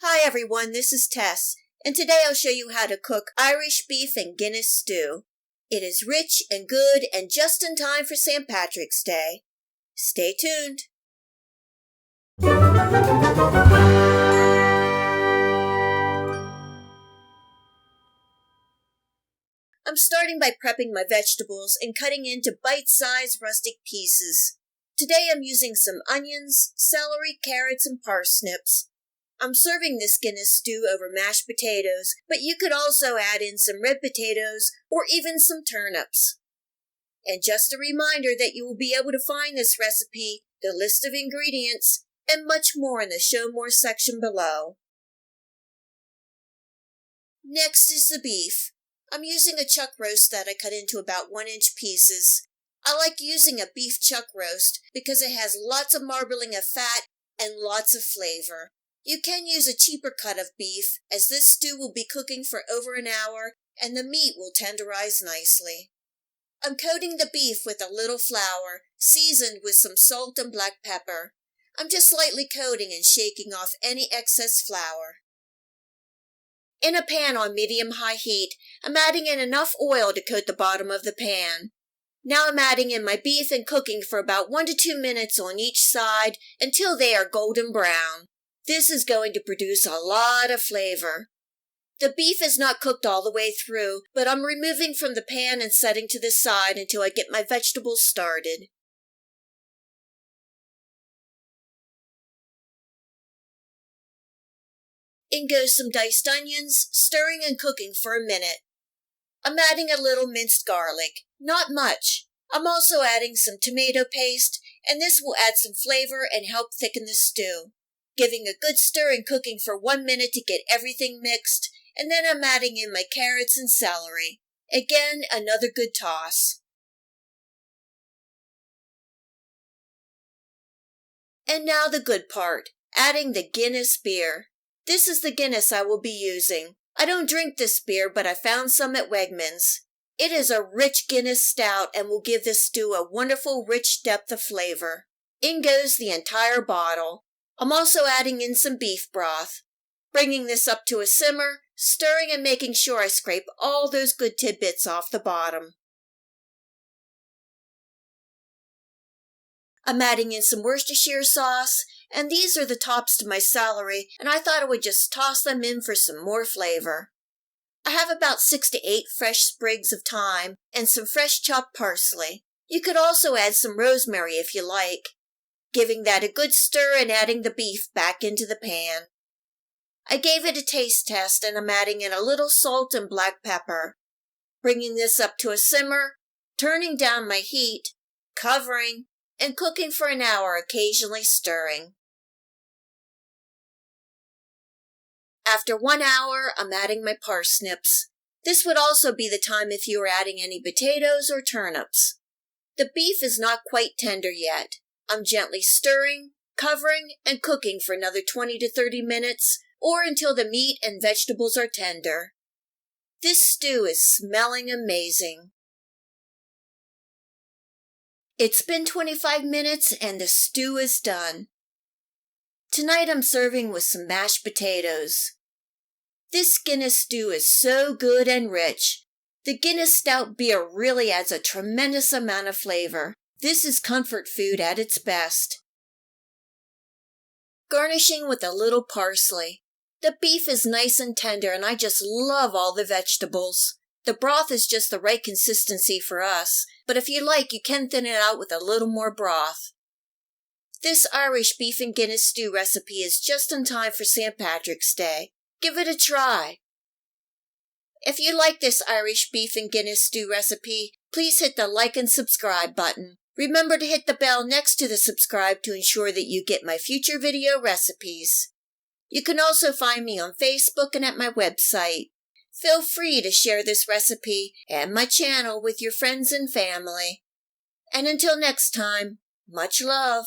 Hi everyone, this is Tess, and today I'll show you how to cook Irish beef and Guinness stew. It is rich and good and just in time for St. Patrick's Day. Stay tuned. I'm starting by prepping my vegetables and cutting into bite-sized rustic pieces. Today I'm using some onions, celery, carrots, and parsnips. I'm serving this Guinness stew over mashed potatoes, but you could also add in some red potatoes or even some turnips. And just a reminder that you will be able to find this recipe, the list of ingredients, and much more in the Show More section below. Next is the beef. I'm using a chuck roast that I cut into about 1-inch pieces. I like using a beef chuck roast because it has lots of marbling of fat and lots of flavor. You can use a cheaper cut of beef, as this stew will be cooking for over an hour and the meat will tenderize nicely. I'm coating the beef with a little flour, seasoned with some salt and black pepper. I'm just lightly coating and shaking off any excess flour. In a pan on medium-high heat, I'm adding in enough oil to coat the bottom of the pan. Now I'm adding in my beef and cooking for about 1 to 2 minutes on each side until they are golden brown. This is going to produce a lot of flavor. The beef is not cooked all the way through, but I'm removing from the pan and setting to the side until I get my vegetables started. In goes some diced onions, stirring and cooking for a minute. I'm adding a little minced garlic, not much. I'm also adding some tomato paste, and this will add some flavor and help thicken the stew. Giving a good stir and cooking for 1 minute to get everything mixed, and then I'm adding in my carrots and celery. Again, another good toss. And now the good part, adding the Guinness beer. This is the Guinness I will be using. I don't drink this beer, but I found some at Wegmans. It is a rich Guinness stout and will give this stew a wonderful rich depth of flavor. In goes the entire bottle. I'm also adding in some beef broth. Bringing this up to a simmer, stirring and making sure I scrape all those good tidbits off the bottom. I'm adding in some Worcestershire sauce, and these are the tops to my celery, and I thought I would just toss them in for some more flavor. I have about 6 to 8 fresh sprigs of thyme and some fresh chopped parsley. You could also add some rosemary if you like. Giving that a good stir and adding the beef back into the pan. I gave it a taste test and I'm adding in a little salt and black pepper. Bringing this up to a simmer, turning down my heat, covering, and cooking for an hour, occasionally stirring. After 1 hour, I'm adding my parsnips. This would also be the time if you are adding any potatoes or turnips. The beef is not quite tender yet. I'm gently stirring, covering, and cooking for another 20 to 30 minutes, or until the meat and vegetables are tender. This stew is smelling amazing. It's been 25 minutes and the stew is done. Tonight I'm serving with some mashed potatoes. This Guinness stew is so good and rich. The Guinness stout beer really adds a tremendous amount of flavor. This is comfort food at its best. Garnishing with a little parsley. The beef is nice and tender and I just love all the vegetables. The broth is just the right consistency for us, but if you like, you can thin it out with a little more broth. This Irish beef and Guinness stew recipe is just in time for St. Patrick's Day. Give it a try. If you like this Irish beef and Guinness stew recipe, please hit the like and subscribe button. Remember to hit the bell next to the subscribe to ensure that you get my future video recipes. You can also find me on Facebook and at my website. Feel free to share this recipe and my channel with your friends and family. And until next time, much love.